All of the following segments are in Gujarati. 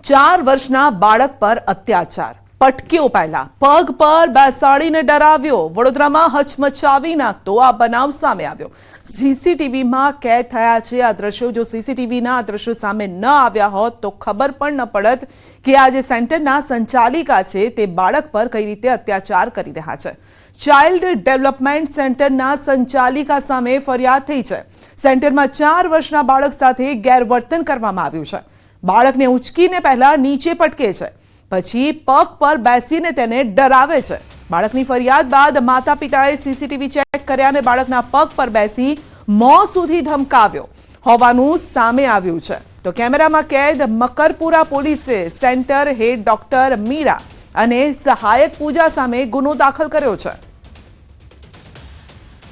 4 વર્ષના બાળક પર અત્યાચાર, પટકીઓ પહેલા પગ પર બેસાડીને ડરાવ્યો, વડોદરામાં હચમચાવી નાખતો આ બનાવ સામે આવ્યો। સીસીટીવીમાં કેદ થયા છે આ દ્રશ્યો। જો સીસીટીવીના આ દ્રશ્યો સામે ન આવ્યા હોત તો ખબર પણ ન પડત કે આ જે સેન્ટરના સંચાલિકા છે તે બાળક પર કઈ રીતે અત્યાચાર કરી રહ્યા છે। ચાઇલ્ડ ડેવલપમેન્ટ સેન્ટરના સંચાલિકા સામે ફરિયાદ થઈ છે। સેન્ટરમાં 4 વર્ષના બાળક સાથે ગેરવર્તન કરવામાં આવ્યું છે। બાળકને ઉંચકીને પહેલા નીચે પટકે છે, પછી પગ પર બેસીને તેને ડરાવે છે। બાળકની ફરિયાદ બાદ માતા પિતાએ સીસીટીવી ચેક કર્યા અને બાળકના પગ પર બેસી મોં સુધી ધમકાવ્યો હોવાનું સામે આવ્યું છે। તો કેમેરામાં કેદ મકરપુરા પોલીસે સેન્ટર હેડ ડોક્ટર મીરા અને સહાયક પૂજા સામે ગુનો દાખલ કર્યો છે।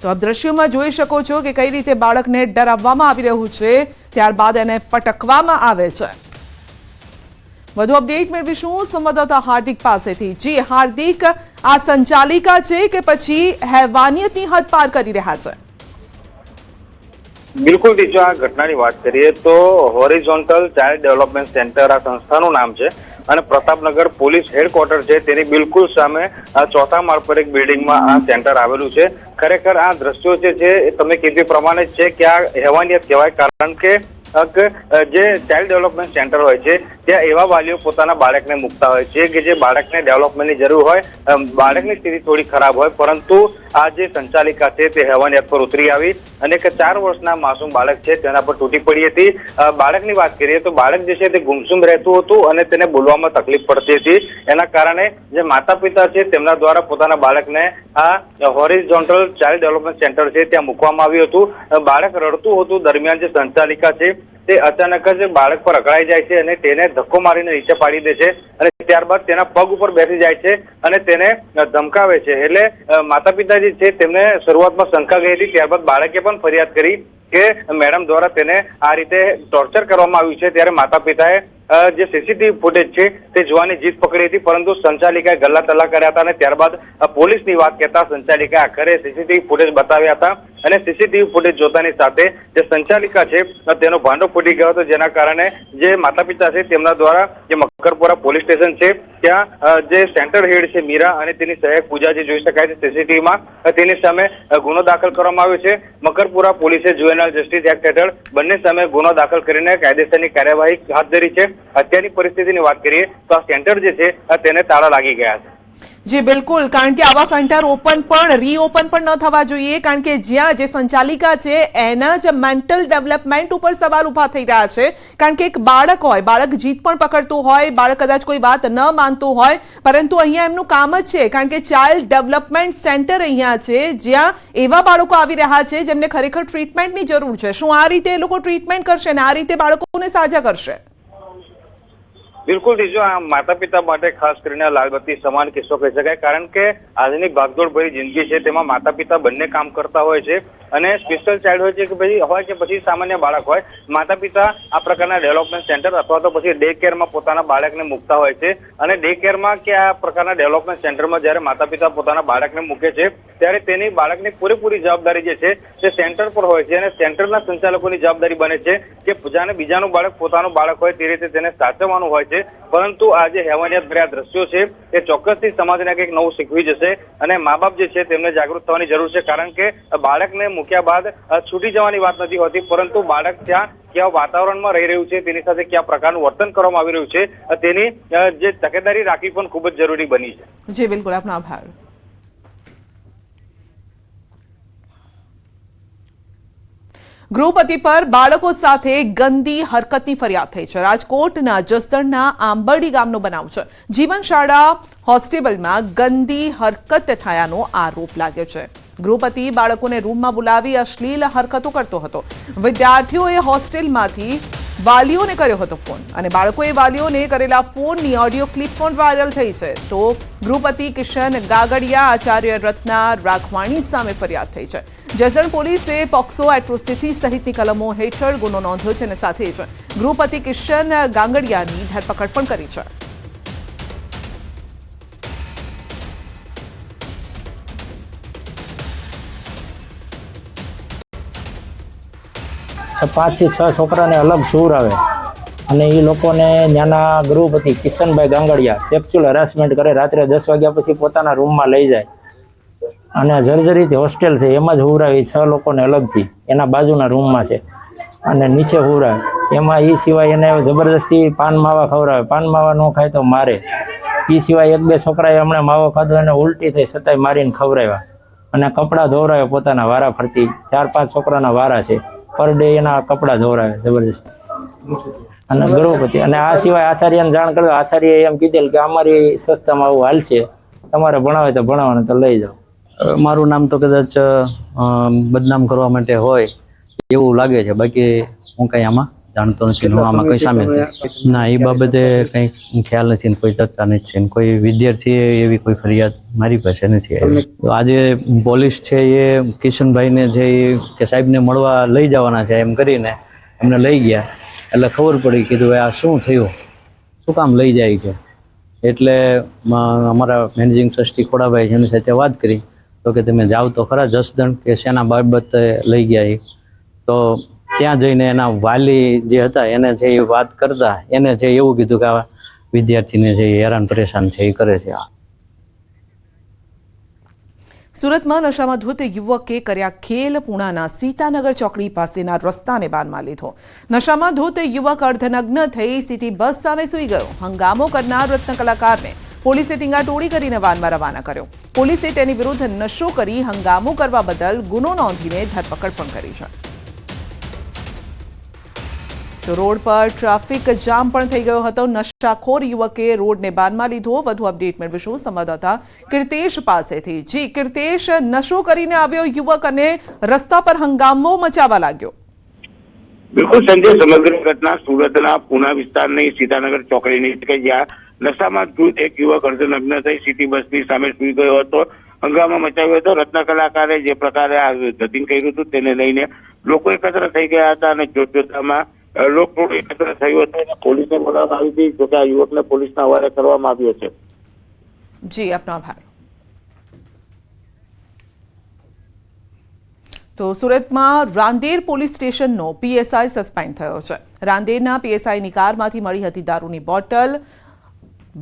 તો આપ દ્રશ્યોમાં જોઈ શકો છો કે કઈ રીતે બાળકને ડરાવવામાં આવી રહ્યું છે, ત્યારબાદ એને પટકવામાં આવે છે। વધુ અપડેટ મેળવીશું સંવાદદાતા હાર્દિક પાસેથી। જી હાર્દિક, આ સંચાલિકા છે કે પછી हैवानियतની હદ પાર કરી રહ્યા છે? બિલકુલ દીજો, આ ઘટનાની વાત કરીએ તો હોરિઝોન્ટલ ચાઇલ્ડ ડેવલપમેન્ટ સેન્ટર આ સંસ્થાનું નામ છે અને પ્રતાપનગર પોલીસ હેડક્વાર્ટર છે તેની બિલકુલ સામે આ ચોથા માળ પર એક બિલ્ડિંગમાં આ સેન્ટર આવેલું છે। ખરેખર આ દ્રશ્યો છે તમે કીધું પ્રમાણે જ છે કે આ हैवानियत કહેવાય, કારણ કે જે ચાઇલ્ડ ડેવલપમેન્ટ સેન્ટર હોય છે ત્યાં એવા વાલીઓ પોતાના બાળકને મૂકતા હોય છે કે જે બાળકને ડેવલપમેન્ટની જરૂર હોય, બાળકની સ્થિતિ થોડી ખરાબ હોય, પરંતુ આ જે સંચાલિકા છે તે हैवानियत પર ઉતરી આવી અને એક 4 વર્ષના માસૂમ બાળક છે તેના પર તૂટી પડી હતી। બાળકની વાત કરીએ તો બાળક જે છે તે ગુમસુમ રહેતું હતું અને તેને બોલવામાં તકલીફ પડતી હતી। એના કારણે જે માતા પિતા છે તેમના દ્વારા પોતાના બાળકને આ હોરિઝોન્ટલ ચાઇલ્ડ ડેવલપમેન્ટ સેન્ટર છે ત્યાં મૂકવામાં આવ્યું હતું। બાળક રડતું હતું દરમિયાન જે સંચાલિકા છે તે અચાનક જ બાળક પર અકળાઈ જાય છે અને તેને ધક્કો મારીને નીચે પાડી દે છે અને ત્યારબાદ તેના પગ ઉપર બેસી જાય છે અને તેને ધમકાવે છે। એટલે માતા પિતા જે છે તેમને શરૂઆતમાં શંકા ગઈ હતી, ત્યારબાદ બાળકે પણ ફરિયાદ કરી કે મેડમ દ્વારા તેને આ રીતે ટોર્ચર કરવામાં આવ્યું છે। ત્યારે માતા પિતાએ જે સીસીટીવી ફૂટેજ છે તે જોવાની જીદ પકડી હતી, પરંતુ સંચાલિકાએ ગલ્લા તલ્લા કર્યા હતા અને ત્યારબાદ પોલીસની વાત કહેતા સંચાલિકાએ આખરે સીસીટીવી ફૂટેજ બતાવ્યા હતા અને સીસીટીવી ફૂટેજ જોતાની સાથે જે સંચાલિકા છે તેનો ભાંડો ફૂટી ગયો હતો, જેના કારણે જે માતા પિતા છે તેમના દ્વારા જે મકરપુરા પોલીસ સ્ટેશન છે ત્યાં જે સેન્ટર હેડ છે મીરા અને તેની સહાયક પૂજા જે જોઈ શકાય છે સીસીટીવીમાં, તેની સામે ગુનો દાખલ કરવામાં આવ્યો છે। મકરપુરા પોલીસે જુવેનાઇલ જસ્ટિસ એક્ટ હેઠળ બંને સામે ગુનો દાખલ કરીને કાયદેસરની કાર્યવાહી હાથ ધરી છે। અત્યારની પરિસ્થિતિની વાત કરીએ તો આ સેન્ટર જે છે તેને તાળા લાગી ગયા છે। જી બિલકુલ, કારણ કે આવા સેન્ટર રીઓપન પણ ન થવા જોઈએ, કારણ કે જ્યાં જે સંચાલિકા છે એના જ મેન્ટલ ડેવલપમેન્ટ ઉપર સવાલ ઉભા થઈ રહ્યા છે। કારણ કે એક બાળક હોય, બાળક જીદ પણ પકડતું હોય, બાળક કદાચ કોઈ વાત ન માનતું હોય, પરંતુ અહીંયા એમનું કામ જ છે, કારણ કે ચાઇલ્ડ ડેવલપમેન્ટ સેન્ટર અહીંયા છે જ્યાં એવા બાળકો આવી રહ્યા છે જેમને ખરેખર ટ્રીટમેન્ટની જરૂર છે। શું આ રીતે એ લોકો ટ્રીટમેન્ટ કરશે ને આ રીતે બાળકોને સાજા કરશે? બિલકુલ દીજો, આ માતા પિતા માટે ખાસ કરીને લાલબત્તી સમાન કિસ્સો કહી શકાય, કારણ કે આજની ભાગદોડ ભરી જિંદગી છે તેમાં માતા પિતા બંને કામ કરતા હોય છે અને સ્પેશિયલ ચાઇલ્ડ હોય કે પછી સામાન્ય બાળક હોય, માતા પિતા આ પ્રકારના ડેવલપમેન્ટ સેન્ટર અથવા તો પછી ડે કેરમાં પોતાના બાળકને મૂકતા હોય છે અને ડે કેરમાં કે આ પ્રકારના ડેવલપમેન્ટ સેન્ટરમાં જ્યારે માતા પિતા પોતાના બાળકને મૂકે છે ત્યારે તેની બાળકની પૂરેપૂરી જવાબદારી જે છે તે સેન્ટર પર હોય છે અને સેન્ટરના સંચાલકોની જવાબદારી બને છે કે જાણે બીજાનું બાળક પોતાનું બાળક હોય તે રીતે તેને સાચવવાનું હોય છે। પરંતુ આ જે हैवानियत ભર્યા દ્રશ્યો છે એ ચોક્કસથી સમાજને કંઈક નવું શીખવી જશે અને મા બાપ જે છે તેમને જાગૃત થવાની જરૂર છે, કારણ કે બાળકને મૂક્યા બાદ છૂટી જવાની વાત નથી હોતી, પરંતુ બાળક ત્યાં કેવા વાતાવરણમાં રહી રહ્યું છે, તેની સાથે કયા પ્રકારનું વર્તન કરવામાં આવી રહ્યું છે તેની જે તકેદારી રાખવી પણ ખૂબ જ જરૂરી બની છે। જી બિલકુલ, આપનો આભાર। ગૃહપતિ પર બાળકો સાથે ગંદી હરકતની ફરિયાદ થઈ છે। રાજકોટના જસદણના આંબરડી ગામનો બનાવ છે। જીવન શાળા હોસ્ટેલમાં ગંદી હરકત થયાનો આરોપ લાગ્યો છે। ગૃહપતિ બાળકોને રૂમમાં બોલાવી અશ્લીલ હરકતો કરતો હતો। વિદ્યાર્થીઓએ હોસ્ટેલમાંથી વાલીઓને કર્યો હતો ફોન અને બાળકોએ વાલીઓને કરેલા ફોનની ઓડિયો ક્લિપ પણ વાયરલ થઈ છે। તો ગૃહપતિ કિશન ગાગડિયા, આચાર્ય રત્ના રાઘવાણી સામે ફરિયાદ થઈ છે। જસદણ પોલીસે પોક્સો, એટ્રોસિટી સહિતની કલમો હેઠળ ગુનો નોંધ્યો છે અને સાથે જ ગૃહપતિ કિશન ગાંગડિયાની ધરપકડ પણ કરી છે। 5 થી 6 છોકરાને અલગ સૂર આવે અને એ લોકોને ત્યાંના ગૃહપતિ કિશનભાઈ ગાંગડિયા સેક્સ્યુઅલ હરાસમેન્ટ કરે, રાત્રે 10 વાગ્યા પછી પોતાના રૂમમાં લઈ જાય અને જર્જરિત હોસ્ટેલ છે એમાં જ હુવરાવી 6 લોકોને અલગથી એના બાજુના રૂમમાં છે અને નીચે હુવરાવે. એમાં એ સિવાય એને જબરદસ્તી પાન માવા ખવડાવે, પાન માવા ન ખાય તો મારે. એ સિવાય 1-2 છોકરાએ હમણાં માવો ખાધો એને ઉલટી થઈ છતાંય મારીને ખવડાવ્યા અને કપડાં ધોવરાવે પોતાના વારા ફરતી. 4-5 છોકરાના વારા છે, પર ડે એના કપડાં ધોવરાવે જબરદસ્તી અને ગૃહપતિ. અને આ સિવાય આચાર્યને જાણ કર્યો, આચાર્યએ એમ કીધેલ કે અમારી સંસ્થામાં આવું હાલશે, તમારે ભણાવે તો ભણાવવાનું તો લઈ જાઓ. મારું નામ તો કદાચ બદનામ કરવા માટે હોય એવું લાગે છે, બાકી હું કંઈ આમાં જાણતો નથી, હું આમાં કંઈ સામેલ નથી. ના, એ બાબતે કંઈ ખ્યાલ નથી ને કોઈ ચર્ચા નથી ને કોઈ વિદ્યાર્થીએ એવી કોઈ ફરિયાદ મારી પાસે નથી આવી. તો આજે પોલીસ છે એ કિશનભાઈને જે કે સાહેબને મળવા લઈ જવાના છે એમ કરીને એમને લઈ ગયા, એટલે ખબર પડી, કીધું આ શું થયું, શું કામ લઈ જાય છે. એટલે અમારા મેનેજિંગ ટ્રસ્ટી ખોડાભાઈ જેની સાથે વાત કરી તો કે તમે જાઓ તો ખરા જસદણ, કે શેના બાબતે લઈ ગયા એ. તો ત્યાં જઈને એના વાલી જે હતા એને જે વાત કરતા એને જે એવું કીધું કે આ વિદ્યાર્થીને જે હેરાન પરેશાન છે એ કરે છે. સુરતમાં નશામાં ધૂત યુવકે કર્યા ખેલ. પુણાના સીતાનગર ચોકડી પાસેના રસ્તાને બાનમાં લીધો. નશામાં ધૂત યુવક અર્ધનગ્ન થઈ સિટી બસ સામે સૂઈ ગયો. હંગામો કરનાર રત્ન કલાકારને પોલીસે ટીંગાટોળી કરીને વાનમાં રવાના કર્યો. પોલીસે તેની વિરુદ્ધ નશો કરી હંગામો કરવા બદલ ગુનો નોંધીને ધરપકડ પણ કરી છે. તો રોડ પર ટ્રાફિક જામ પણ થઈ ગયો હતો. નશાખોર યુવકે રોડને બાનમાં લીધો. વધુ અપડેટ મેળવીશું સંવાદદાતા કીર્તેશ પાસેથી. જી કીર્તેશ, નશો કરીને આવ્યો યુવક અને રસ્તા પર હંગામો મચાવવા લાગ્યો. બિલકુલ સંજય, સમગ્ર ઘટના સુરતના પુના વિસ્તારની સીતાનગર ચોકડીની છે, જ્યાં નશામાં ધૂત એક યુવક અર્ધનગ્ન થઈ સિટી બસની સામે સૂઈ ગયો હતો, હંગામા મચાવ્યો હતો. રત્ન કલાકારે જે પ્રકારે આ ધતિંગ કર્યું હતું તેને લઈને લોકો એકત્ર થઈ ગયા હતા અને જોતજોતામાં લોકટોળું એકત્ર થયું હતું અને પોલીસને બોલાવવામાં આવી હતી. જોકે આ યુવકને પોલીસના હવાલે કરવામાં આવ્યો છે. જી, આપનો આભાર. તો સુરતમાં રાંદેર પોલીસ સ્ટેશનનો પીએસઆઈ સસ્પેન્ડ થયો છે. રાંદેરના પીએસઆઈની કારમાંથી મળી હતી દારૂની બોટલ.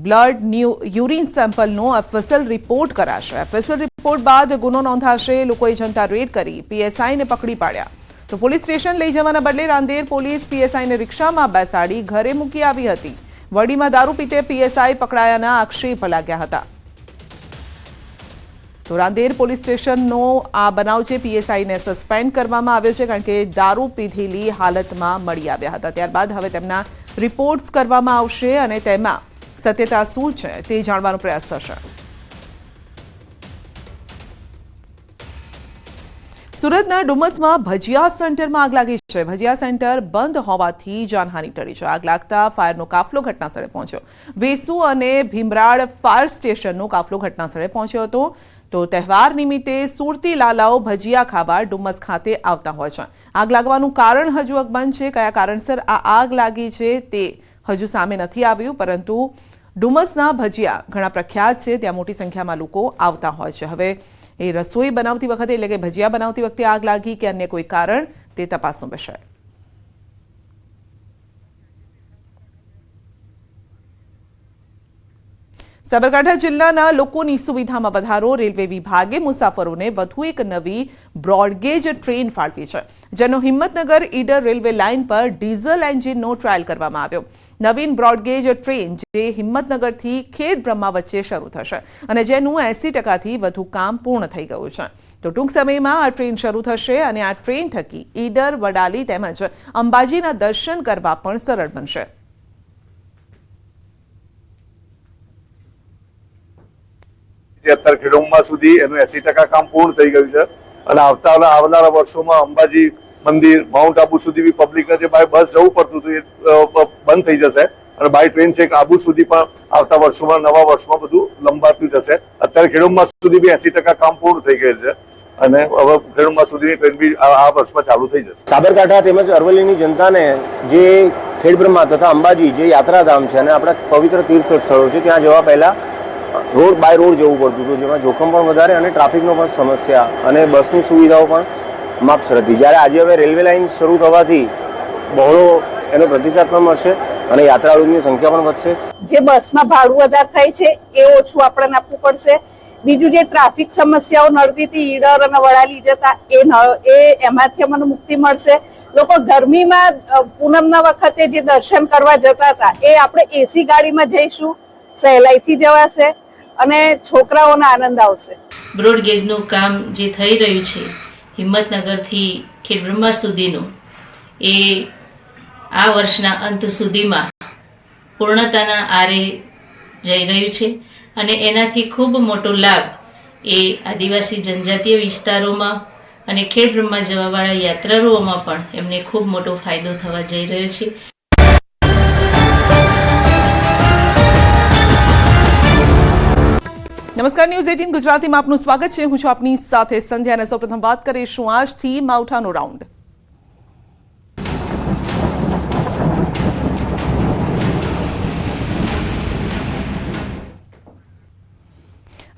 બ્લડ યુરિન સેમ્પલનો એફએસએલ રિપોર્ટ કરાશે. એફએસએલ રિપોર્ટ બાદ ગુનો નોંધાશે. લોકોએ જનતા રેડ કરી પીએસઆઈને પકડી પાડ્યા. તો પોલીસ સ્ટેશન લઈ જવાના બદલે રાંદેર પોલીસ પીએસઆઈને રિક્ષામાં બેસાડી ઘરે મૂકી આવી હતી. વડીમાં દારૂ પીતે પીએસઆઈ પકડાયાના આક્ષેપ લાગ્યા હતા. તો રાંદેર પોલીસ સ્ટેશનનો આ બનાવ છે. પીએસઆઈને સસ્પેન્ડ કરવામાં આવ્યો છે કારણ કે દારૂ પીધેલી હાલતમાં મળી આવ્યા હતા. ત્યારબાદ હવે તેમના રિપોર્ટ્સ કરવામાં આવશે અને તેમાં સત્યતા શું છે તે જાણવાનો પ્રયાસ થશે. સુરતના ડુમસમાં ભજીયા સેન્ટરમાં આગ લાગી છે. ભજીયા સેન્ટર બંધ હોવાથી જાનહાની ટળી છે. આગ લાગતા ફાયરનો કાફલો ઘટનાસ્થળે પહોંચ્યો. વેસુ અને ભીમરાડ ફાયર સ્ટેશનનો કાફલો ઘટનાસ્થળે પહોંચ્યો હતો. તો તહેવાર નિમિત્તે સુરતી લાલાઓ ભજીયા ખાવા ડુમસ ખાતે આવતા હોય છે. આગ લાગવાનું કારણ હજુ અકબંધ છે. કયા કારણસર આ આગ લાગી છે તે હજુ સામે નથી આવ્યું, પરંતુ ડુમસના ભજીયા ઘણા પ્રખ્યાત છે. ત્યાં મોટી સંખ્યામાં લોકો આવતા હોય છે. હવે એ રસોઈ બનાવતી વખતે એટલે કે ભજીયા બનાવતી વખતે આગ લાગી કે અન્ય કોઈ કારણ તે તપાસનો વિષય. સાબરકાંઠા જિલ્લાના લોકોની સુવિધામાં વધારો. રેલવે વિભાગે મુસાફરોને વધુ એક નવી બ્રોડગેજ ટ્રેન ફાળવી છે, જેનો હિંમતનગર ઈડર રેલવે લાઇન પર ડીઝલ એન્જિનનો ટ્રાયલ કરવામાં આવ્યો. નવીન બ્રોડગેજ ટ્રેન જે હિંમતનગરથી ખેડ બ્રહ્મા વચ્ચે શરૂ થશે અને જેનું 80%થી વધુ કામ પૂર્ણ થઈ ગયું છે. તો ટૂંક સમયમાં આ ટ્રેન શરૂ થશે અને આ ટ્રેન થકી ઈડર, વડાલી તેમજ અંબાજીના દર્શન કરવા પણ સરળ બનશે. અત્યારે ખેડોમાં સુધી એનું 80% કામ પૂર્ણ થઈ ગયું છે અને આવનારા વર્ષોમાં અંબાજી મંદિર, માઉન્ટ આબુ સુધી બી પબ્લિકને જે બાય બસ જવું પડતું હતું એ બંધ થઈ જશે અને બાય ટ્રેન છે આબુ સુધી પણ આવતા વર્ષોમાં, નવા વર્ષમાં બધું લંબાતું જશે. અત્યારે ખેડોમાં સુધી બી 80% કામ પૂર્ણ થઈ ગયેલ છે અને હવે ખેડોમાં સુધીની ટ્રેન બી આ વર્ષમાં ચાલુ થઈ જશે. સાબરકાંઠા તેમજ અરવલ્લીની જનતાને જે ખેડબ્રહ્મા તથા અંબાજી જે યાત્રાધામ છે અને આપણા પવિત્ર તીર્થ સ્થળો છે ત્યાં જવા પહેલા રોડ બાય રોડ જવું પડતું હતું, જેમાં જોખમ પણ વધારે અને ટ્રાફિકનો પણ સમસ્યા અને બસની સુવિધાઓ પણ માપસર હતી. જ્યારે આજે હવે રેલવે લાઇન શરૂ થવાથી બહોળો એનો પ્રતિસાદ પણ મળશે અને યાત્રાળુઓની સંખ્યા પણ વધશે. જે બસમાં ભાડું વધારે થાય છે એ ઓછું આપણને આપવું પડશે. બીજું જે ટ્રાફિક સમસ્યાઓ નડતી હતી ઈડર અને વડાલી જતા એમાંથી અમને મુક્તિ મળશે. લોકો ગરમીમાં પૂનમના વખતે જે દર્શન કરવા જતા હતા એ આપણે એસી ગાડીમાં જઈશું, સહેલાઈથી જવાશે અને છોકરાઓને આનંદ આવશે. બ્રોડગેજનું કામ જે થઈ રહ્યું છે હિંમતનગરથી ખેડબ્રહ્મા સુધીનું, એ આ વર્ષના અંત સુધીમાં પૂર્ણતાના આરે જઈ રહ્યું છે અને એનાથી ખૂબ મોટો લાભ એ આદિવાસી જનજાતીય વિસ્તારોમાં અને ખેડબ્રહ્મા જવાવાળા યાત્રાળુઓમાં પણ એમને ખૂબ મોટો ફાયદો થવા જઈ રહ્યો છે. નમસ્કાર, ન્યૂઝ 18 ગુજરાતીમાં આપનું સ્વાગત છે. હું છું આપની સાથે સંધ્યા અને સૌપ્રથમ વાત કરીશું આજથી માવઠાનો રાઉન્ડ.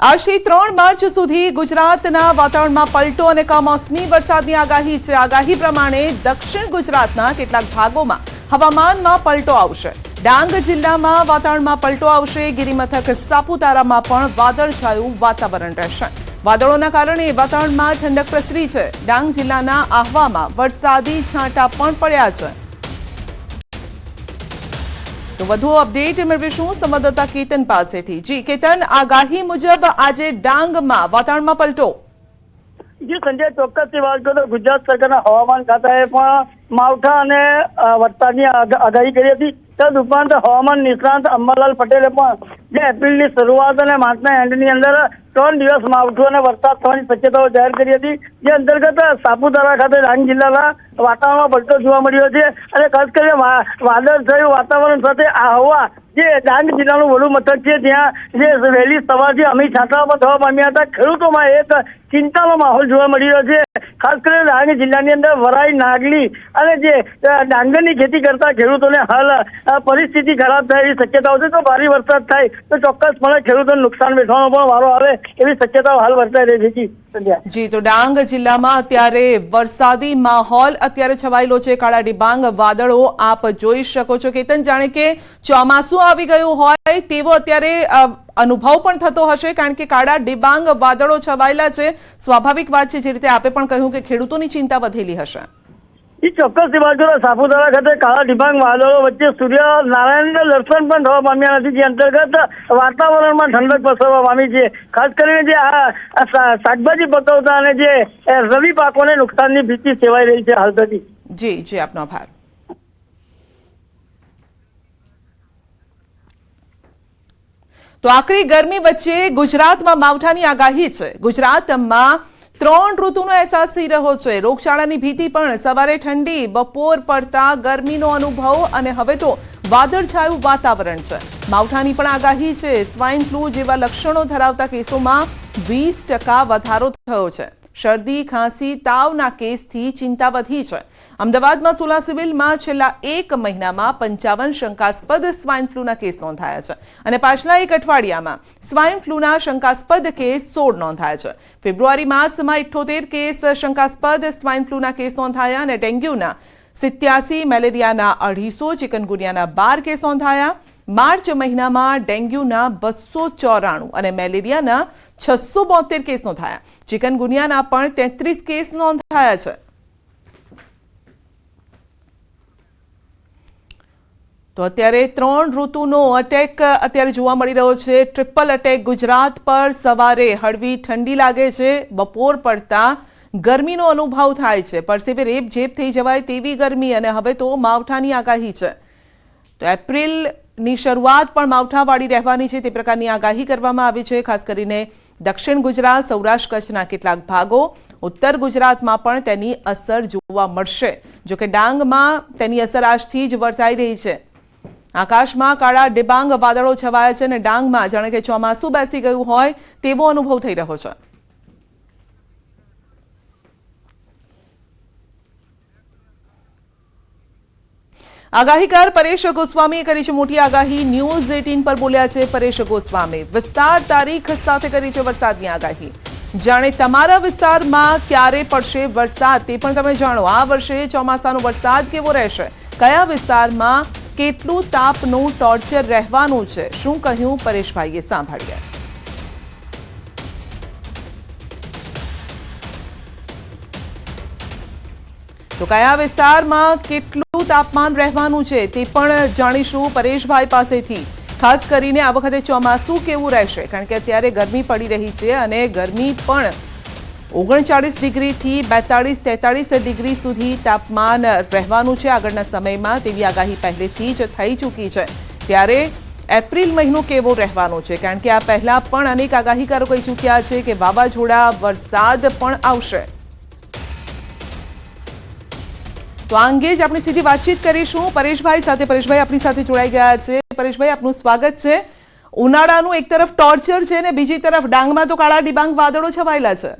આજથી 3 માર્ચ સુધી ગુજરાતના વાતાવરણમાં પલટો અને કમોસમી વરસાદની આગાહી છે. આગાહી પ્રમાણે દક્ષિણ ગુજરાતના કેટલાક ભાગોમાં હવામાનમાં પલટો આવશે. ડાંગ જિલ્લામાં વાતાવરણમાં પલટો આવશે. ગિરિમથક સાપુતારામાં પણ વાદળછાયું વાતાવરણ રહેશે. વાદળોના કારણે વાતાવરણમાં ઠંડક પ્રસરી છે. ડાંગ જિલ્લાના આહવામાં વરસાદી છાંટા પણ પડ્યા છે. તો વધુ અપડેટ મેળવીશું સંવાદદાતા કેતન પાસેથી. જી કેતન, આગાહી મુજબ આજે ડાંગમાં વાતાવરણમાં પલટો. જી સંજય, ચોક્કસથી વાત કરો તો ગુજરાત સરકારના હવામાન ખાતાએ પણ માવઠા અને વરસાદની આગાહી કરી હતી. તદ ઉપરાંત હવામાન નિષ્ણાંત અંબાલાલ પટેલે પણ જે એપ્રિલની શરૂઆત અને માર્ચના એન્ડની અંદર 3 દિવસ માવઠું અને વરસાદ થવાની શક્યતાઓ જાહેર કરી હતી. જે અંતર્ગત સાપુતારા ખાતે ડાંગ જિલ્લાના વાતાવરણમાં પલટો જોવા મળ્યો છે અને ખાસ કરીને વાદળછાયું વાતાવરણ સાથે આહવા જે ડાંગ જિલ્લાનું વડુ મથક છે ત્યાં જે વહેલી સવારથી અમી છાંટાઓ પણ થવા પામ્યા હતા. ખેડૂતોમાં એક ચિંતાનો માહોલ જોવા મળી રહ્યો છે. ખાસ કરીને ડાંગ જિલ્લાની અંદર વરાઈ, નાગલી અને જે ડાંગરની ખેતી કરતા ખેડૂતોને હાલ પરિસ્થિતિ ખરાબ થાય એવી શક્યતાઓ છે. તો ભારે વરસાદ થાય તો ચોક્કસપણે ખેડૂતોને નુકસાન વેઠવાનો પણ વારો આવે એવી શક્યતાઓ હાલ વર્તાઈ રહી છે. જી, તો ડાંગ જિલ્લામાં અત્યારે વરસાદી માહોલ અત્યારે છવાયેલો છે. કાળા ડિબાંગ વાદળો આપ જોઈ શકો છો. કેતન, જાણે કે ચોમાસું આવી ગયું હોય તેવો અત્યારે અનુભવ પણ થતો હશે, કારણ કે કાળા ડિબાંગ વાદળો છવાયેલા છે. સ્વાભાવિક વાત છે, જે રીતે આપે પણ કહ્યું કે ખેડૂતોની ચિંતા વધેલી હશે. ચોક્કસથી વાત કરો, સાપુતારા ખાતે કાળા ડિબાંગ વાદળો વચ્ચે સૂર્યનારાયણના દર્શન પણ થવા પામ્યા નથી, જે અંતર્ગત વાતાવરણમાં ઠંડક પસરવા પામી છે. ખાસ કરીને જે આ શાકભાજી પકવતા અને જે રવિ પાકોને નુકસાનની ભીતિ સેવાઈ રહી છે હાલ થતી. જી જી, આપનો આભાર. તો આકરી ગરમી વચ્ચે ગુજરાતમાં માવઠાની આગાહી છે. ગુજરાતમાં 3 ઋતુનો અહેસાસ થઈ રહ્યો છે. રોગચાળાની ભીતિ પણ, સવારે ઠંડી, બપોર પડતા ગરમીનો અનુભવ અને હવે તો વાદળછાયું વાતાવરણ છે. માવઠાની પણ આગાહી છે. સ્વાઇન ફ્લૂ જેવા લક્ષણો ધરાવતા કેસોમાં 20% વધારો થયો છે. શરદી, ખાંસી, તાવના કેસથી ચિંતા વધી છે. અમદાવાદમાં સોલા સિવિલમાં છેલ્લા 1 મહિનામાં 55 શંકાસ્પદ સ્વાઇન ફ્લૂના કેસ નોંધાયા છે અને પાછલા 1 અઠવાડિયામાં સ્વાઇન ફ્લૂના શંકાસ્પદ કેસ 16 નોંધાયા છે. ફેબ્રુઆરી માસમાં 78 કેસ શંકાસ્પદ સ્વાઇન ફ્લૂના કેસ નોંધાયા અને ડેન્ગ્યુના 87, મેલેરિયાના 250, ચિકનગુનિયાના 12 કેસ નોંધાયા. માર્ચ મહિનામાં ડેન્ગ્યુના 294 અને મેલેરિયાના 672 કેસ નોંધાયા. ચિકનગુનિયાના પણ 33 કેસ નોંધાયા છે. તો અત્યારે 3 ઋતુનો અટેક અત્યારે જોવા મળી રહ્યો છે. ટ્રિપલ અટેક ગુજરાત પર. સવારે હળવી ઠંડી લાગે છે, બપોર પડતા ગરમીનો અનુભવ થાય છે. પરસેવે રેપઝેપ થઈ જવાય તેવી ગરમી અને હવે તો માવઠાની આગાહી છે. તો એપ્રિલની શરૂઆત પણ માવઠાવાળી રહેવાની છે તે પ્રકારની આગાહી કરવામાં આવી છે. ખાસ કરીને દક્ષિણ ગુજરાત, સૌરાષ્ટ્ર કચ્છના કેટલાક ભાગો, ઉત્તર ગુજરાતમાં પણ તેની અસર જોવા મળશે. જોકે ડાંગમાં તેની અસર આજથી જ વર્તાઈ રહી છે. આકાશમાં કાળા ડિબાંગ વાદળો છવાયા છે અને ડાંગમાં જાણે કે ચોમાસું બેસી ગયું હોય તેવો અનુભવ થઈ રહ્યો છે. આગાહીકાર પરેશ ગોસ્વામીએ કરી છે મોટી આગાહી. ન્યૂઝ 18 પર બોલ્યા છે પરેશ ગોસ્વામી. વિસ્તાર તારીખ સાથે કરી છે વરસાદની આગાહી. જાણે તમારા વિસ્તારમાં ક્યારે પડશે વરસાદ તે પણ તમે જાણો. આ વર્ષે ચોમાસાનો વરસાદ કેવો રહેશે, કયા વિસ્તારમાં કેટલું તાપનું ટોર્ચર રહેવાનું છે, શું કહ્યું પરેશભાઈએ, સાંભળીએ. તો કયા વિસ્તારમાં કેટલું તાપમાન રહેવાનું છે તે પણ જાણીશું પરેશભાઈ પાસેથી. ખાસ કરીને આ વખતે ચોમાસું કેવું રહેશે, કારણ કે અત્યારે ગરમી પડી રહી છે અને ગરમી પણ 39 ડિગ્રીથી 42-43 ડિગ્રી સુધી તાપમાન રહેવાનું છે આગળના સમયમાં, તેવી આગાહી પહેલેથી જ થઈ ચૂકી છે. ત્યારે એપ્રિલ મહિનો કેવો રહેવાનો છે, કારણ કે આ પહેલા પણ અનેક આગાહીકારો કહી ચૂક્યા છે કે વાવાઝોડા, વરસાદ પણ આવશે. તો આ અંગે જ આપણે સીધી વાતચીત કરીશું પરેશભાઈ સાથે. પરેશભાઈ આપણી સાથે જોડાઈ ગયા છે. પરેશભાઈ, આપનું સ્વાગત છે. ઉનાળાનું એક તરફ ટોર્ચર છે ને બીજી તરફ ડાંગમાં તો કાળા ડિબાંગ વાદળો છવાયેલા છે.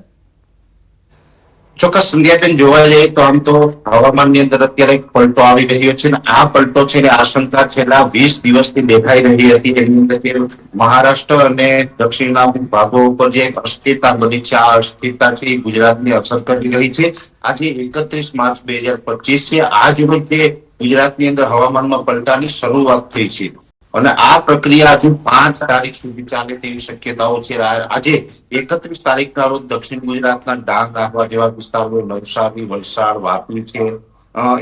ચોક્કસ સંધ્યાબેન, જોવા જઈએ તો આમ તો હવામાનની અંદર અત્યારે એક પલટો આવી રહ્યો છે, ને આ પલટો છે ને આશંકા છેલ્લા 20 દિવસથી દેખાઈ રહી હતી. એની અંદર મહારાષ્ટ્ર અને દક્ષિણના ભાગો ઉપર જે અસ્થિરતા બની છે, આ અસ્થિરતા છે એ ગુજરાતને અસર કરી રહી છે. આજે 31 માર્ચ 2025 છે. આજ રોજ જે ગુજરાતની અંદર હવામાનમાં પલટાની શરૂઆત થઈ છે અને આ પ્રક્રિયા હજુ 5 તારીખ સુધી ચાલે તેવી શક્યતાઓ છે. આજે 31 તારીખના રોજ દક્ષિણ ગુજરાતના ડાંગ, આહવા જેવા વિસ્તારો, નવસારી, વલસાડ, વાપી છે,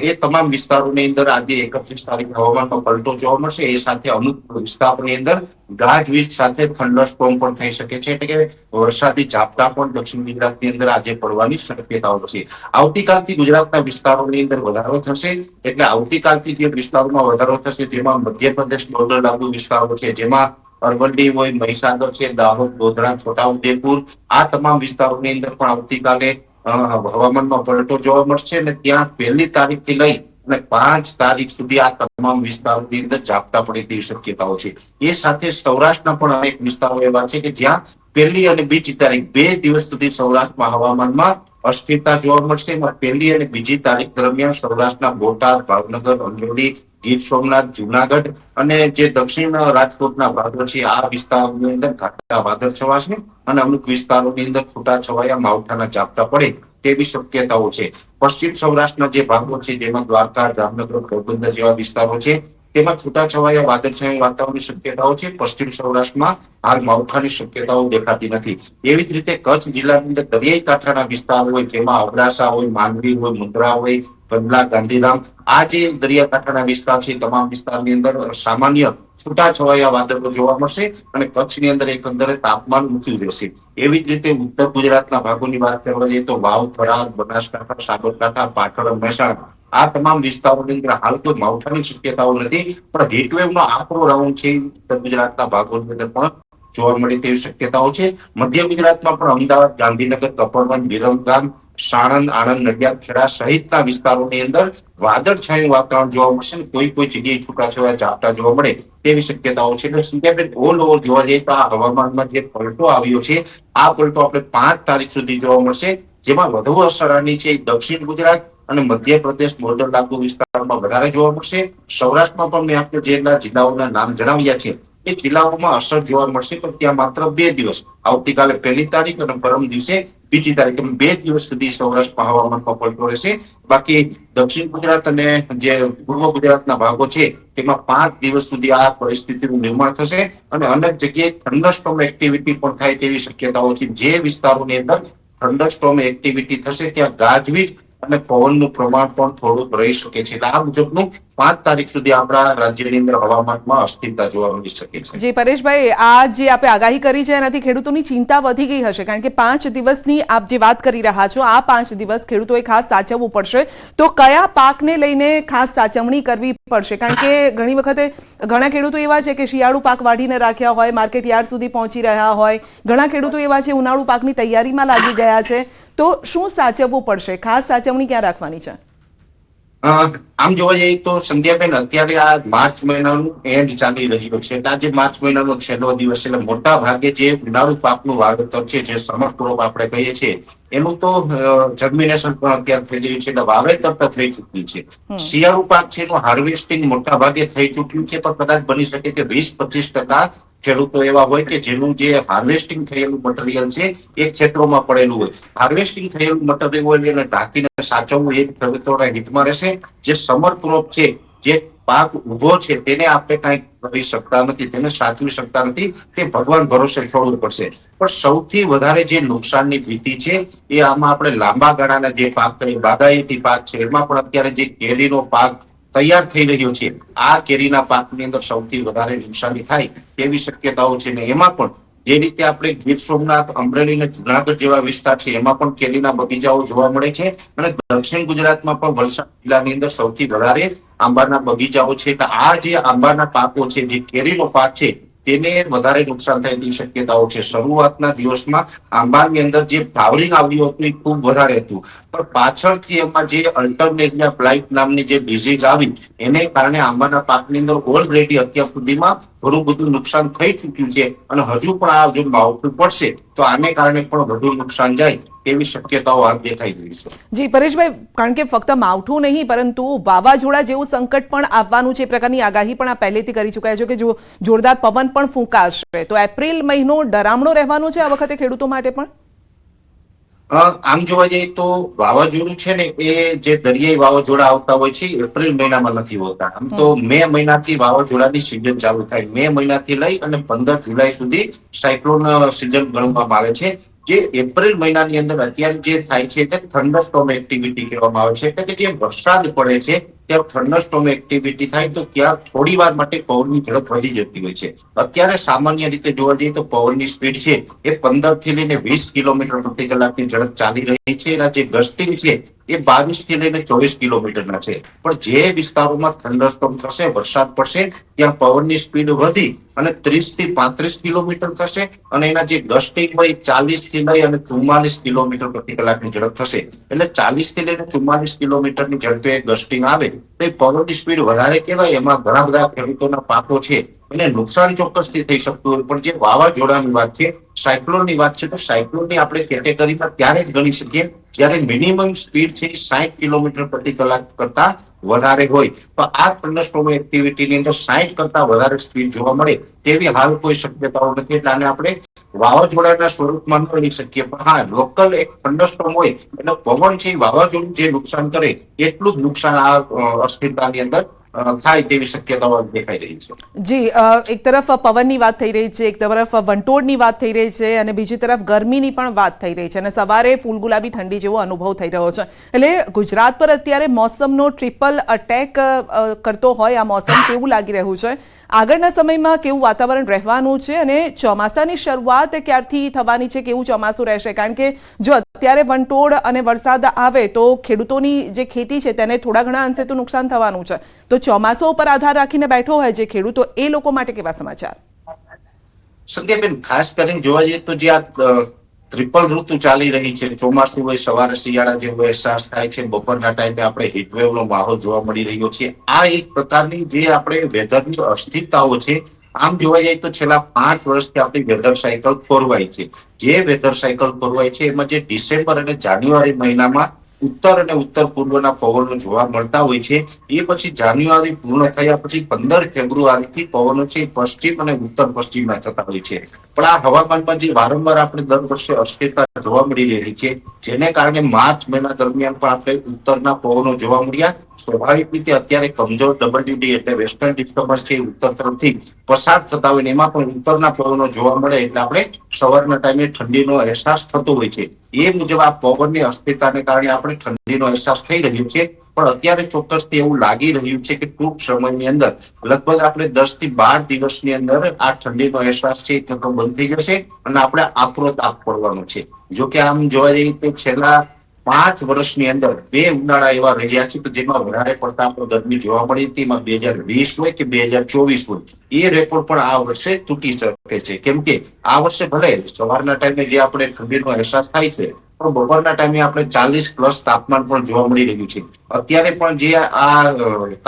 એ તમામ વિસ્તારોની અંદર આજે 31 તારીખે હવામાનમાં પલટો જોવા મળશે. એ સાથે અમુક વિસ્તારોની અંદર ગાજવીજ સાથે થંડરસ્ટોર્મ પણ થઈ શકે છે, એટલે કે વરસાદી ઝાપટા પણ દક્ષિણ ગુજરાતની અંદર આજે પડવાની શક્યતાઓ છે. આવતીકાલથી ગુજરાતના વિસ્તારોની અંદર વધારો થશે, એટલે આવતીકાલથી જે વિસ્તારોમાં વધારો થશે જેમાં મધ્યપ્રદેશ બોર્ડર લાગુ વિસ્તારો છે, જેમાં અરવલ્લી હોય, મહીસાગર છે, દાહોદ, ગોધરા, છોટાઉદેપુર, આ તમામ વિસ્તારોની અંદર પણ આવતીકાલે હવામાનમાં પલટો જોવા મળશે અને ત્યાં 1 તારીખથી લઈ અને 5 તારીખ સુધી આ તમામ વિસ્તારોની અંદર ઝાપટા પડે તેવી શક્યતાઓ છે. એ સાથે સૌરાષ્ટ્રના પણ અનેક વિસ્તારો એવા છે કે જ્યાં 1 અને 2 તારીખ 2 દિવસ સુધી સૌરાષ્ટ્રમાં હવામાનમાં અસ્થિરતા જોવા મળશે. 1 અને 2 તારીખ દરમિયાન સૌરાષ્ટ્રના બોટાદ, ભાવનગર, અમરેલી, ગીર સોમનાથ, જુનાગઢ અને જે દક્ષિણ રાજકોટના ભાગો છે આ વિસ્તારોની અંદર ઘાટા વાદળ છવાશે અને અમુક વિસ્તારોની અંદર છૂટા છવાયા માવઠાના ઝાપટા પડે તેવી શક્યતાઓ છે. પશ્ચિમ સૌરાષ્ટ્રના જે ભાગો છે જેમાં દ્વારકા, જામનગર, પોરબંદર જેવા વિસ્તારો છે તેમાં છૂટાછવાયા વાદળછાયા વાતાવરણની શક્યતાઓ છે. પશ્ચિમ સૌરાષ્ટ્રમાં હાલ માવઠાની શક્યતાઓ દેખાતી નથી. એવી જ રીતે કચ્છ જિલ્લાની અંદર દરિયાઈ કાંઠાના વિસ્તારો હોય જેમાં અબડાસા હોય, માંડવી હોય, મુન્દ્રા હોય, કંડલા, ગાંધીધામ, આ જે દરિયાકાંઠાના વિસ્તાર છે તમામ વિસ્તારની અંદર સામાન્ય છૂટાછવાયા વાદળો જોવા મળશે અને કચ્છની અંદર એકંદરે તાપમાન ઊંચું રહેશે. એવી જ રીતે ઉત્તર ગુજરાતના ભાગોની વાત કરવા જઈએ તો વાવ, થરાદ, બનાસકાંઠા, સાબરકાંઠા, પાટણ, મહેસાણા, આ તમામ વિસ્તારોની અંદર હાલ તો માવઠાની શક્યતાઓ નથી, પણ હીટવેવનો આકરો રાઉન્ડ છે ઉત્તર ગુજરાતના ભાગોની અંદર પણ જોવા મળે તેવી શક્યતાઓ છે. મધ્ય ગુજરાતમાં પણ અમદાવાદ, ગાંધીનગર, કપડવંજ, વિરમગામ, સાણંદ, આણંદ, નડિયાદ, ખેડા સહિતના વિસ્તારોની અંદર વાદળછાયું વાતાવરણ જોવા મળશે. કોઈ જગ્યાએ છૂટાછવાયા ઝાપટા જોવા મળે તેવી શક્યતાઓ છે. એટલે સંખ્યાબેન ઓલ ઓવર જોવા જઈએ તો આ હવામાનમાં જે પલટો આવ્યો છે આ પલટો આપણે 5 તારીખ સુધી જોવા મળશે, જેમાં વધુ અસર આની છે દક્ષિણ ગુજરાત અને મધ્યપ્રદેશ બોર્ડર લાગુ વિસ્તારમાં વધારે જોવા મળશે. સૌરાષ્ટ્રમાં પણ મેં આપણે જે જિલ્લાઓના નામ જણાવ્યા છે એ જિલ્લાઓમાં અસર જોવા મળશે, પણ ત્યાં માત્ર 2 દિવસ, આવતીકાલે 1 તારીખ અને પરમ દિવસે 2 તારીખ, 2 દિવસ સુધી સૌરાષ્ટ્રમાં હવામાનમાં પલટો રહેશે. બાકી દક્ષિણ ગુજરાત અને જે પૂર્વ ગુજરાતના ભાગો છે તેમાં 5 દિવસ સુધી આ પરિસ્થિતિનું નિર્માણ થશે અને અનેક જગ્યાએ થંડરસ્ટોર્મ એક્ટિવિટી પણ થાય તેવી શક્યતાઓ છે. જે વિસ્તારોની અંદર થંડરસ્ટોર્મ એક્ટિવિટી થશે ત્યાં ગાજવીજ અને પવનનું પ્રમાણ પણ થોડુંક રહી શકે છે. એટલે આ મુજબનું 5 તારીખ સુધી આપણા રાજ્યની અંદર હવામાનમાં અસ્થિરતા જોવા મળી શકે છે. જી પરેશભાઈ, આ જે આપણે આગાહી કરી છે એનાથી ખેડૂતોની ચિંતા વધી ગઈ હશે, કારણ કે 5 દિવસની આપ જે વાત કરી રહ્યા છો આ 5 દિવસ ખેડૂતોએ ખાસ સાચવવું પડશે. તો કયા પાકને લઈને ખાસ સાચવણી કરવી પડશે? કારણ કે ઘણી વખતે ઘણા ખેડૂતો એવા છે કે શિયાળુ પાક વાઢીને રાખ્યા હોય, માર્કેટ યાર્ડ સુધી પહોંચી રહ્યા હોય, ઘણા ખેડૂતો એવા છે ઉનાળુ પાકની તૈયારીમાં લાગી ગયા છે. તો શું સાચવવું પડશે? ખાસ સાચવણી ક્યાં રાખવાની છે? આમ જોવા જઈએ તો સંધ્યાબેન અત્યારે આ માર્ચ મહિનાનું એન્ડ ચાલી રહ્યો છે, એટલે આજે માર્ચ મહિનાનો છેલ્લો દિવસ, એટલે મોટા ભાગે જે ઉનાળુ પાકનું વાવેતર છે જે સમર ક્રોપ આપણે કહીએ છીએ એનું તો જર્મિનેશન પણ અત્યારે થઈ રહ્યું છે, એટલે વાવેતર તો થઈ ચૂક્યું છે. શિયાળુ પાક છે એનું હાર્વેસ્ટિંગ મોટા ભાગે થઈ ચૂક્યું છે, પણ કદાચ બની શકે કે 20-25% ખેડૂતો એવા હોય કે જેનું જે હાર્વેસ્ટિંગ થયેલું મટીરિયલ છે એ ખેતરોમાં પડેલું હોય. હાર્વેસ્ટિંગ થયેલું મટીરિયલ હોય એને ઢાંકીને સાચવવું એ ખેડૂતોના હિતમાં રહેશે. જે સમર ક્રોપ છે જે પાક ઉભો છે તેને આપણે કાંઈ કરી શકતા નથી, તેને સાચવી શકતા નથી, તે ભગવાન ભરોસે છોડવું પડશે. પણ સૌથી વધારે જે નુકસાનની ભીતિ છે એ આમાં આપણે લાંબા ગાળાના જે પાક કરીએ, બાગાયતી પાક છે, એમાં પણ અત્યારે જે કેરીનો પાક તૈયાર થઈ રહ્યો છે, આ કેરીના પાકની અંદર સૌથી વધારે નુકસાની થાય તેવી શક્યતાઓ છે. ને એમાં પણ જે રીતે આપણે ગીર સોમનાથ, અમરેલી અને જુનાગઢ જેવા વિસ્તાર છે એમાં પણ કેરીના બગીચાઓ જોવા મળે છે, અને દક્ષિણ ગુજરાતમાં પણ વલસાડ જિલ્લાની અંદર સૌથી વધારે આંબાના બગીચાઓ છે. એટલે આ જે આંબાના પાકો છે, જે કેરીનો પાક છે, તેને વધારે નુકસાન થાય તેવી શક્યતાઓ છે. શરૂઆતના દિવસમાં આંબાની અંદર જે ફ્લાવરિંગ આવ્યું હતું એ ખૂબ વધારે હતું, પણ પાછળથી એમાં જે અલ્ટરનેરિયા બ્લાઇટ નામની જે ડિઝીઝ આવી એને કારણે આંબાના પાકની અંદર ઓલરેડી અત્યાર સુધીમાં ઘણું બધું નુકસાન થઈ ચૂક્યું છે, અને હજુ પણ આ જો માવઠું પડશે તો આને કારણે પણ વધુ નુકસાન જાય તેવી શક્યતાઓ હાલ દેખાઈ રહી છે. જી પરેશભાઈ, કારણ કે ફક્ત માવઠું નહીં પરંતુ વાવાઝોડા જેવું સંકટ પણ આવવાનું છે, એ પ્રકારની આગાહી પણ આ પહેલેથી કરી ચૂક્યા છો કે જો જોરદાર પવન પણ ફૂંકાશે, તો એપ્રિલ મહિનો ડરામણો રહેવાનો છે આ વખતે ખેડૂતો માટે પણ? આમ જોવા જઈએ તો વાવાઝોડું છે ને એ જે દરિયાઈ વાવાઝોડા આવતા હોય છે એપ્રિલ મહિનામાં નથી હોતા. આમ તો મે મહિનાથી વાવાઝોડાની સિઝન ચાલુ થાય, મે મહિનાથી લઈ અને 15 જુલાઈ સુધી સાયક્લોન સિઝન ગણવામાં આવે છે. જે એપ્રિલ મહિનાની અંદર અત્યારે જે થાય છે એટલે થંડરસ્ટોર્મ એક્ટિવિટી કહેવામાં આવે છે, એટલે કે જે વરસાદ પડે છે ત્યારે થંડરસ્ટોર્મ એક્ટિવિટી થાય તો ત્યાં થોડી વાર માટે પવનની ઝડપ વધી જતી હોય છે. અત્યારે સામાન્ય રીતે જોવા જઈએ તો પવનની સ્પીડ છે એ 15 થી લઈને 20 કિલોમીટર પ્રતિ કલાકની ઝડપ ચાલી રહી છે. એના જે ગસ્ટિંગ છે એ 22 થી લઈને 24 કિલોમીટરના છે. પણ જે વિસ્તારોમાં થંડરસ્ટોર્મ થશે, વરસાદ પડશે, ત્યાં પવનની સ્પીડ વધી અને 30 થી 35 કિલોમીટર થશે, અને એના જે ગસ્ટિંગ હોય 40 થી લઈ અને 44 કિલોમીટર પ્રતિ કલાકની ઝડપ થશે. એટલે 40 થી લઈને 44 કિલોમીટરની ઝડપે ગસ્ટિંગ આવે તો પવનની સ્પીડ વધારે કહેવાય. એમાં ઘણા બધા ખેડૂતોના પાકો છે એને નુકસાન ચોક્કસથી થઈ શકતું હોય. પણ જે વાવાઝોડાની વાત છે, સાયક્લોનની વાત છે, તો સાયક્લોનની આપણે કેટેગરીમાં ત્યારે જ ગણી શકીએ જ્યારે મિનિમમ સ્પીડ છે 60 કિલોમીટર પ્રતિ કલાક કરતા વધારે હોય. તો આ થંડરસ્ટોર્મ એક્ટિવિટીની અંદર 60 કરતા વધારે સ્પીડ જોવા મળે તેવી હાલ કોઈ શક્યતાઓ નથી. એટલે આને આપણે વાવાઝોડાના સ્વરૂપમાં ન લઈ શકીએ. પણ હા, લોકલ એક થંડરસ્ટોર્મ હોય એટલે પવન છે વાવાઝોડું જે નુકસાન કરે એટલું જ નુકસાન આ અસ્થિરતાની અંદર થાય તેવી શક્યતાઓ દેખાઈ રહી છે. જી, એક તરફ પવનની વાત થઈ રહી છે, એક તરફ વંટોળની વાત થઈ રહી છે, અને બીજી તરફ ગરમીની પણ વાત થઈ રહી છે, અને સવારે ફૂલગુલાબી ઠંડી જેવો અનુભવ થઈ રહ્યો છે. એટલે ગુજરાત પર અત્યારે મોસમનો ટ્રિપલ અટેક કરતો હોય આ મોસમ કેવું લાગી રહ્યું છે? આગળના સમયમાં કેવું વાતાવરણ રહેવાનું છે, અને ચોમાસાની શરૂઆત ક્યારથી થવાની છે, કેવું ચોમાસું રહેશે? કારણ કે જો અત્યારે વંટોળ અને વરસાદ આવે તો ખેડૂતોની જે ખેતી છે તેને થોડા ઘણા અંશે તો નુકસાન થવાનું છે, તો ચોમાસા ઉપર આધાર રાખીને બેઠો હોય જે ખેડૂતો, એ લોકો માટે કેવા સમાચાર? સંધ્યાબેન, ખાસ કરીને જોવા જઈએ તો જે આ ટ્રિપલ ઋતુ ચાલી રહી છે, ચોમાસું હોય, સવારે શિયાળા જેવો અહેસાસ થાય છે, બપોરના ટાઈમે આપણે હીટવેવ નો માહોલ જોવા મળી રહ્યો છે. આ એક પ્રકારની જે આપણે વેધરની અસ્થિરતાઓ છે. આમ જોવા જઈએ તો છેલ્લા 5 વર્ષથી આપણી વેધર સાયકલ ફોરવાય છે. જે વેધર સાયકલ ફોરવાય છે એમાં જે ડિસેમ્બર અને જાન્યુઆરી મહિનામાં ઉત્તર અને ઉત્તર પૂર્વના પવનો જોવા મળતા હોય છે, એ પછી જાન્યુઆરી પૂર્ણ થયા પછી 15 ફેબ્રુઆરીથી પવનો છે પશ્ચિમ અને ઉત્તર પશ્ચિમમાં થતા હોય છે. પણ આ હવામાનમાં જે વારંવાર આપણે દર વર્ષે અસ્થિરતા જોવા મળી રહી છે, જેને કારણે માર્ચ મહિના દરમિયાન પણ આપણે ઉત્તરના પવનો જોવા મળ્યા. સ્વાભાવિક રીતે અત્યારે કમજોર WD એટલે વેસ્ટર્ન ડિસ્ટર્બન્સ છે ઉત્તર તરફથી પસાર થતા હોય ને એમાં પણ ઉત્તરના પવનો જોવા મળે એટલે આપણે સવારના ટાઈમે ઠંડીનો અહેસાસ થતો હોય છે. એ મુજબ આ પવનની અસ્થિરતાને કારણે આપણે ઠંડીનો અહેસાસ થઈ રહ્યો છે. પણ અત્યારે ચોક્કસથી એવું લાગી રહ્યું છે કે ટૂંક સમયની અંદર લગભગ આપણે 10 થી 12 દિવસની અંદર આ ઠંડીનો અહેસાસ છે થતો બંધ થઈ જશે અને આપણે આકરો તાપ પડવાનો છે. જોકે આમ જોવા જઈએ તો છેલ્લા 5 વર્ષની અંદર 2 ઉનાળા એવા રહ્યા છે કે જેમાં વધારે પડતા આપણે ગરમી જોવા મળી હતી. એમાં 2020 હોય કે 2024 હોય, એ રેકોર્ડ પણ આ વર્ષે તૂટી શકે છે. કેમ કે આ વર્ષે ભલે સવારના ટાઈમે જે આપણે ઠંડીનો અહેસાસ થાય છે, પણ બપોરના ટાઈમે આપણે 40+ તાપમાન પણ જોવા મળી રહ્યું છે. અત્યારે પણ જે આ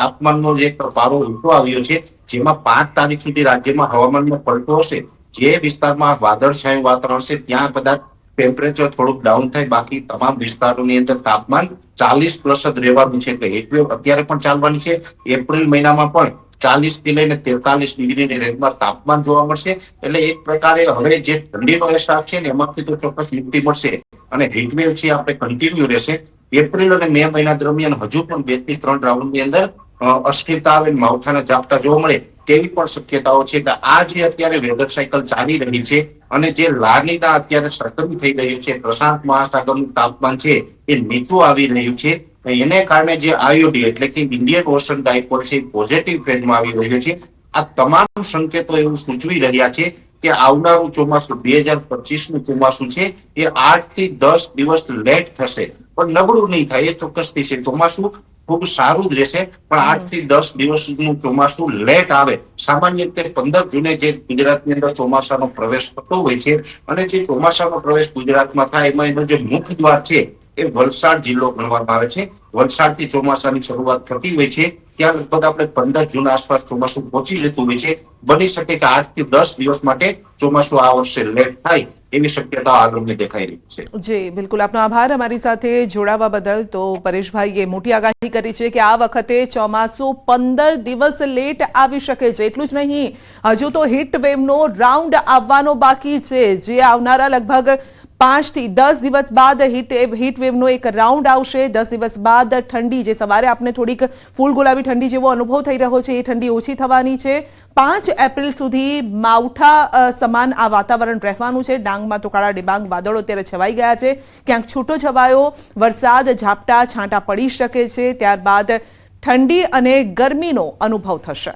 તાપમાનનો જે પારો ઊંચો આવ્યો છે, જેમાં 5 તારીખ સુધી રાજ્યમાં હવામાનમાં પલટો હશે. જે વિસ્તારમાં વાદળછાયું વાતાવરણ છે ત્યાં કદાચ ટેમ્પરેચર થોડુંક ડાઉન થાય, બાકી તમામ વિસ્તારોની અંદર તાપમાન 40+ જ રહેવાનું છે. એટલે હીટવેવ અત્યારે પણ ચાલવાની છે. એપ્રિલ મહિનામાં પણ 40 થી લઈને 43 ડિગ્રીની રેન્જમાં તાપમાન જોવા મળશે. એટલે એક પ્રકારે હવે જે ઠંડીનો અહેસાસ છે ને એમાંથી તો ચોક્કસ મુક્તિ મળશે અને હીટવેવ છે આપણે કન્ટિન્યુ રહેશે. એપ્રિલ અને મે મહિના દરમિયાન હજુ પણ 2 થી 3 રાઉન્ડની અંદર અસ્થિરતા આવે, માવઠાના ઝાપટા જોવા મળે તેવી પણ શક્યતાઓ છે. એટલે આ જે અત્યારે વેધર સાયકલ ચાલી રહી છે અને જે લાનીના અત્યારે સક્રિય થઈ રહ્યું છે, પ્રશાંત મહાસાગરનું તાપમાન છે એ નીચું આવી રહ્યું છે, એને કારણે જે આઈઓડી એટલે કે ઇન્ડિયન ઓશન ડાયપોલ છે પોઝિટિવ ફેઝમાં આવી રહ્યો છે. આ તમામ સંકેતો એવું સૂચવી રહ્યા છે કે આવનારું ચોમાસું 2025નું ચોમાસું છે એ 8 થી 10 દિવસ લેટ થશે, પણ નબળું નહીં થાય એ ચોક્કસથી છે. ચોમાસું ખૂબ સારું જ રહેશે, પણ 8 થી 10 દિવસનું ચોમાસું લેટ આવે. સામાન્ય રીતે 15 જૂને જે ગુજરાતની અંદર ચોમાસાનો પ્રવેશ થતો હોય છે અને જે ચોમાસાનો પ્રવેશ ગુજરાતમાં થાય એમાં એનો જે મુખ્ય દ્વાર છે એ વલસાડ જિલ્લો ગણવામાં આવે છે. વલસાડથી ચોમાસાની શરૂઆત થતી હોય છે, ત્યાં લગભગ આપણે 15 જૂન આસપાસ ચોમાસું પહોંચી જતું હોય છે. બની શકે કે 8 થી 10 દિવસ માટે ચોમાસું આ વર્ષે લેટ થાય એવી શક્યતા આગળની દેખાઈ રહી છે. જી બિલકુલ, આપનો આભાર અમારી સાથે જોડાવા બદલ. તો પરેશભાઈએ મોટી આગાહી કરી છે કે આ વખતે ચોમાસું 15 દિવસ લેટ આવી શકે છે. એટલું જ નહીં, હજુ તો હીટ વેવનો રાઉન્ડ આવવાનો બાકી છે, જે આવનારા લગભગ 5 થી 10 દિવસ બાદ હીટ વેવનો એક રાઉન્ડ આવશે. 10 દિવસ બાદ ઠંડી, જે સવારે આપણે થોડીક ફૂલ ગુલાબી ઠંડી જેવો અનુભવ થઈ રહ્યો છે, એ ઠંડી ઓછી થવાની છે. 5 એપ્રિલ સુધી માવઠા સમાન આ વાતાવરણ રહેવાનું છે. ડાંગમાં તો કાળા ડિબાંગ વાદળો અત્યારે છવાઈ ગયા છે. ક્યાંક છૂટો છવાયો વરસાદ, ઝાપટા છાંટા પડી શકે છે. ત્યારબાદ ઠંડી અને ગરમીનો અનુભવ થશે.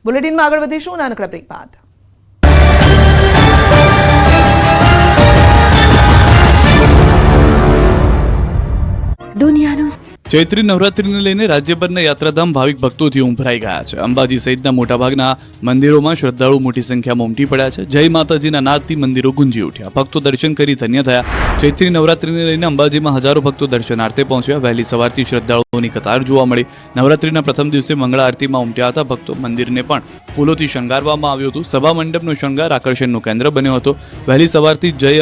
બુલેટિનમાં આગળ વધીશું નાનકડા બ્રેક બાદ. દુનિયાનું ચૈત્રી નવરાત્રીને લઈને રાજ્યભરના યાત્રાધામ ભાવિક ભક્તોથી ઉંભરાઈ ગયા છે. અંબાજી સહિતના મોટાભાગના મંદિરોમાં શ્રદ્ધાળુ મોટી સંખ્યામાં ઉમટી પડ્યા છે. જય માતાજીના નાદથી મંદિરો ગુંજી ઉઠ્યા. ભક્તો દર્શન કરી ધન્ય થયા. ચૈત્રી નવરાત્રીને લઈને અંબાજીમાં હજારો ભક્તો દર્શનાર્થે પહોંચ્યા. વહેલી સવારથી શ્રદ્ધાળુઓની કતાર જોવા મળી. નવરાત્રીના પ્રથમ દિવસે મંગળા આરતીમાં ઉમટ્યા હતા ભક્તો. મંદિરને પણ ફૂલોથી શણગારવામાં આવ્યું હતું. સભા મંડપનો શણગાર આકર્ષણનું કેન્દ્ર બન્યો હતો. વહેલી સવારથી જય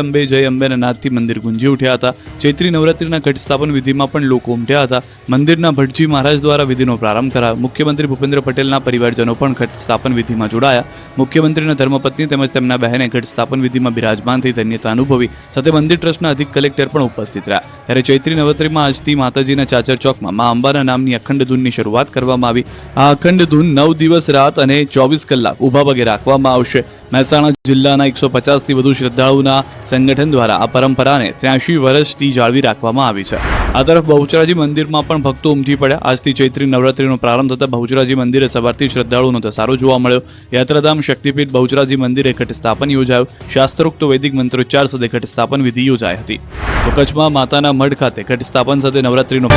અંબેના નાદથી મંદિર ગુંજી ઉઠ્યા હતા. ચૈત્રી નવરાત્રીના ઘટ સ્થાપન વિધિમાં પણ લોકો ઉમટ્યા હતા. મંદિરના ભટજી મહારાજ દ્વારા વિધિનો પ્રારંભ કરાયો. મુખ્યમંત્રી ભૂપેન્દ્ર પટેલના પરિવારજનો પણ ઘટ સ્થાપન વિધિમાં જોડાયા. મુખ્યમંત્રીના ધર્મપત્ની તેમજ તેમના બહેને ઘટ સ્થાપન વિધિમાં બિરાજમાન થઈ ધન્યતા અનુભવી. સાથે મંદિર ટ્રસ્ટના અધિક કલેક્ટર પણ ઉપસ્થિત રહ્યા. ત્યારે ચૈત્રી નવરાત્રીમાં આજથી માતાજીના ચાચર ચોકમાં મા અંબાના નામની અખંડ ધૂનની શરૂઆત કરવામાં આવી. આ અખંડ ધૂન 9 દિવસ રાત અને 24 કલાક ઊભા પગે રાખવામાં આવશે. મહેસાણા જિલ્લાના 150 થી વધુ શ્રદ્ધાળુના સંગઠન દ્વારા આ પરંપરાને 83 વર્ષથી જાળવી રાખવામાં આવી છે. આ તરફ બહુચરાજી મંદિરમાં પણ ભક્તો ઉમટી પડ્યા. આજથી ચૈત્રી નવરાત્રીનો પ્રારંભ થતા બહુચરાજી મંદિરે સવારથી શ્રદ્ધાળુઓનો ધસારો જોવા મળ્યો. યાત્રાધામ શક્તિપીઠ બહુચરાજી મંદિરે ઘટ સ્થાપન યોજાયું. શાસ્ત્રોક્ત વૈદિક મંત્રોચ્ચાર સાથે ઘટ સ્થાપન વિધિ યોજાઈ હતી. તો કચ્છમાં માતાના મઢ ખાતે ઘટ સ્થાપન સાથે નવરાત્રીનો